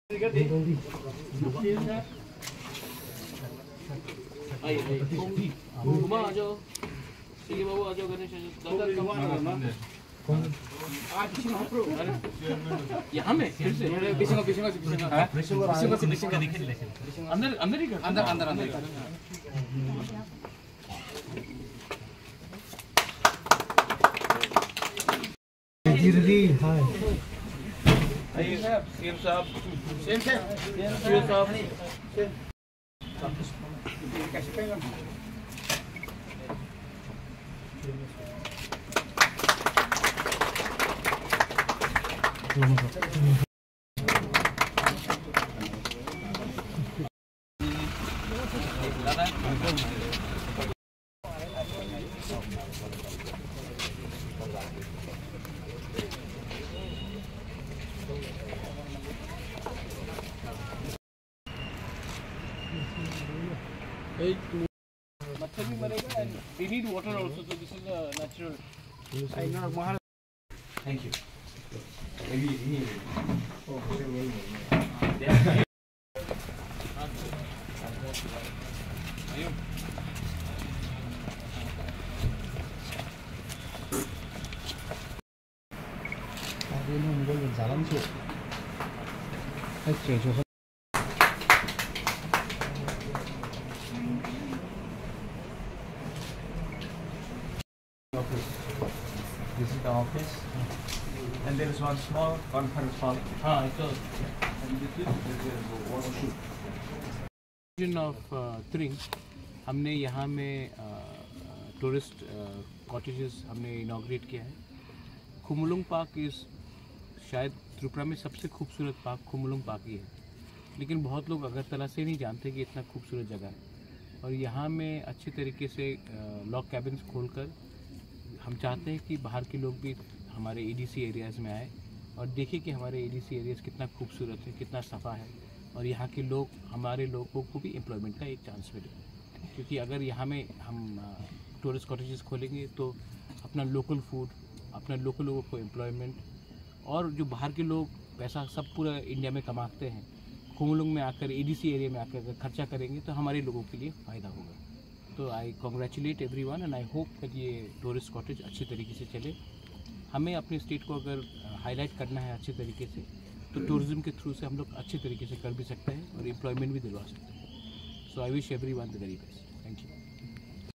आ जाओ, ठीक है बाबू, आ जाओ गणेश, यहाँ में फिर से अंदर अंदर ही कर, अंदर अंदर अंदर गिरदी हाय सेम साहब मच्छर भी मरेगा and we need water also, so this is a natural. Thank you. This is the office, and there is one small conference hall. हाँ, so And this is the water shoot. of Tring, हमने यहाँ में tourist cottages हमने inaugurate किया है। खुमुलुंग park इस शायद त्रिपुरा में सबसे खूबसूरत पार्क खुमुलुंग पार्क ही है, लेकिन बहुत लोग अगरतला से नहीं जानते कि इतना खूबसूरत जगह है। और यहाँ में अच्छे तरीके से लॉग कैबिन्स खोलकर हम चाहते हैं कि बाहर के लोग भी हमारे एडीसी एरियाज़ में आए और देखें कि हमारे एडीसी एरियाज़ कितना खूबसूरत है, कितना सफ़ा है, और यहाँ के लोग हमारे लोगों को भी एम्प्लॉयमेंट का एक चांस मिले। क्योंकि अगर यहाँ में हम टूरिस्ट कॉटेजेस खोलेंगे तो अपना लोकल फूड, अपना लोकल लोगों को एम्प्लॉयमेंट, और जो बाहर के लोग पैसा सब पूरा इंडिया में कमाते हैं, खुमुलुंग में आकर एडीसी एरिया में आकर अगर खर्चा करेंगे तो हमारे लोगों के लिए फ़ायदा होगा। तो I congratulate everyone and I hope कि ये टूरिस्ट कॉटेज अच्छी तरीके से चले। हमें अपने स्टेट को अगर हाईलाइट करना है अच्छे तरीके से, तो टूरिज़्म के थ्रू से हम लोग अच्छे तरीके से कर भी सकते हैं और एम्प्लॉयमेंट भी दिलवा सकते हैं। So I wish everyone the very best. Thank you.